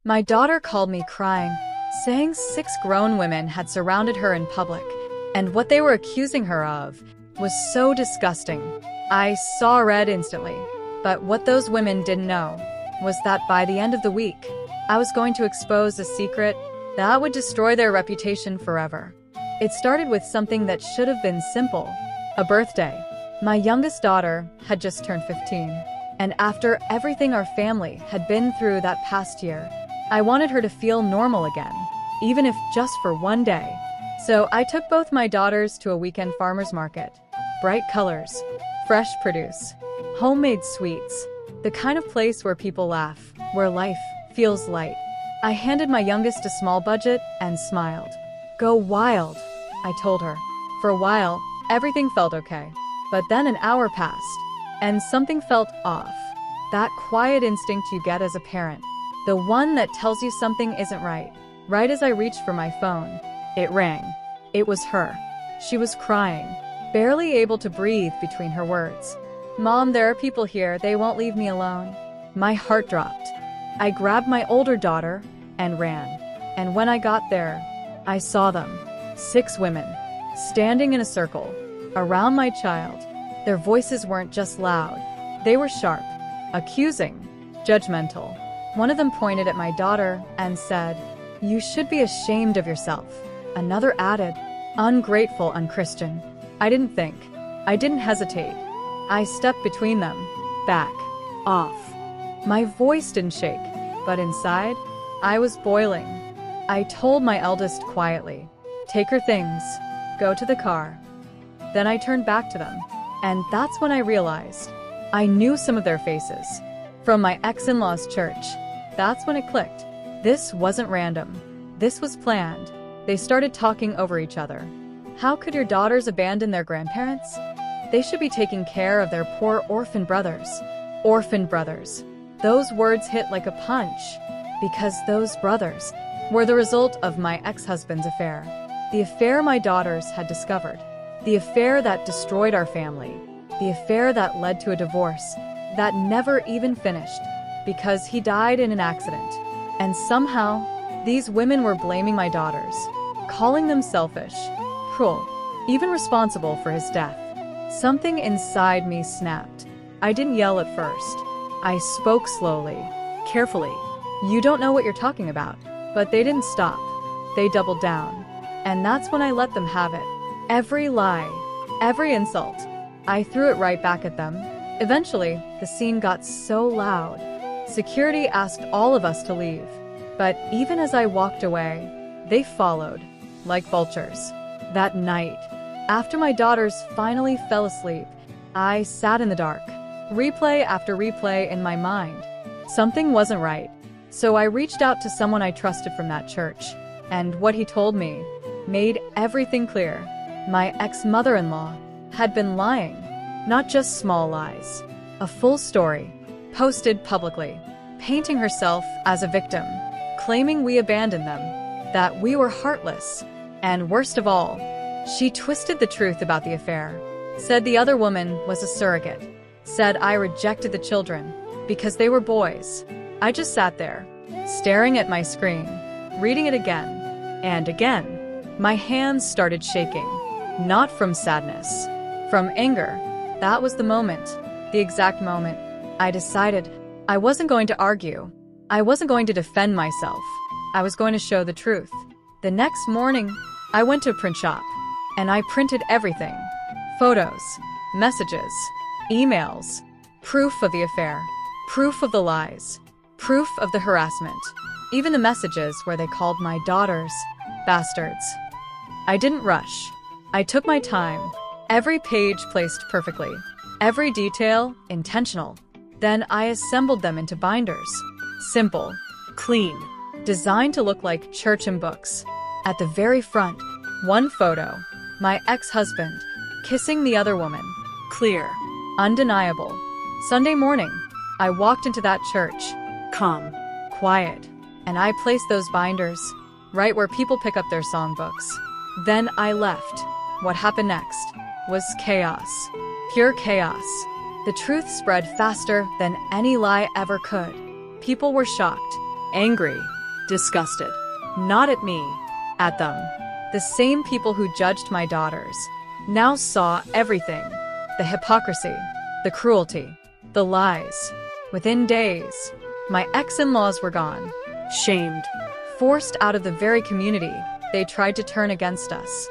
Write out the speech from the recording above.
My daughter called me crying, saying 6 grown women had surrounded her in public, and what they were accusing her of was so disgusting. I saw red instantly, but what those women didn't know was that by the end of the week, I was going to expose a secret that would destroy their reputation forever. It started with something that should have been simple: a birthday. My youngest daughter had just turned 15, and after everything our family had been through that past year, I wanted her to feel normal again, even if just for one day. So I took both my daughters to a weekend farmer's market. Bright colors, fresh produce, homemade sweets, the kind of place where people laugh, where life feels light. I handed my youngest a small budget and smiled. "Go wild," I told her. For a while, everything felt okay. But then an hour passed, and something felt off. That quiet instinct you get as a parent. The one that tells you something isn't right. Right as I reached for my phone, it rang. It was her. She was crying, barely able to breathe between her words. "Mom, there are people here. They won't leave me alone." My heart dropped. I grabbed my older daughter and ran. And when I got there, I saw them. 6 women, standing in a circle, around my child. Their voices weren't just loud. They were sharp, accusing, judgmental. One of them pointed at my daughter and said, "You should be ashamed of yourself." Another added, "Ungrateful, unchristian." I didn't think. I didn't hesitate. I stepped between them. Back. Off. My voice didn't shake, but inside, I was boiling. I told my eldest quietly, "Take her things. Go to the car." Then I turned back to them. And that's when I realized I knew some of their faces. From my ex-in-law's church. That's when it clicked. This wasn't random. This was planned. They started talking over each other. How could your daughters abandon their grandparents? They should be taking care of their poor orphan brothers. Orphan brothers. Those words hit like a punch, because those brothers were the result of my ex-husband's affair. The affair my daughters had discovered. The affair that destroyed our family. The affair that led to a divorce that never even finished, because he died in an accident. And somehow, these women were blaming my daughters, calling them selfish, cruel, even responsible for his death. Something inside me snapped. I didn't yell at first. I spoke slowly, carefully. "You don't know what you're talking about." But they didn't stop. They doubled down. And that's when I let them have it. Every lie, every insult, I threw it right back at them. Eventually, the scene got so loud. Security asked all of us to leave. But even as I walked away, they followed, like vultures. That night, after my daughters finally fell asleep, I sat in the dark, replay after replay in my mind. Something wasn't right. So I reached out to someone I trusted from that church, and what he told me made everything clear. My ex-mother-in-law had been lying, not just small lies. A full story, posted publicly, painting herself as a victim, claiming we abandoned them, that we were heartless. And worst of all, she twisted the truth about the affair, said the other woman was a surrogate, said I rejected the children because they were boys. I just sat there, staring at my screen, reading it again and again. My hands started shaking, not from sadness, from anger. That was the moment, the exact moment. I decided I wasn't going to argue. I wasn't going to defend myself. I was going to show the truth. The next morning, I went to a print shop, and I printed everything. Photos, messages, emails, proof of the affair, proof of the lies, proof of the harassment, even the messages where they called my daughters bastards. I didn't rush. I took my time, every page placed perfectly, every detail intentional. Then I assembled them into binders. Simple, clean, designed to look like church and books. At the very front, one photo, my ex-husband, kissing the other woman. Clear, undeniable. Sunday morning, I walked into that church, calm, quiet, and I placed those binders right where people pick up their songbooks. Then I left. What happened next was chaos, pure chaos. The truth spread faster than any lie ever could. People were shocked. angry, disgusted. Not at me, at them. The same people who judged my daughters now saw everything. The hypocrisy, the cruelty, the lies. Within days, my ex-in-laws were gone, shamed, forced out of the very community they tried to turn against us.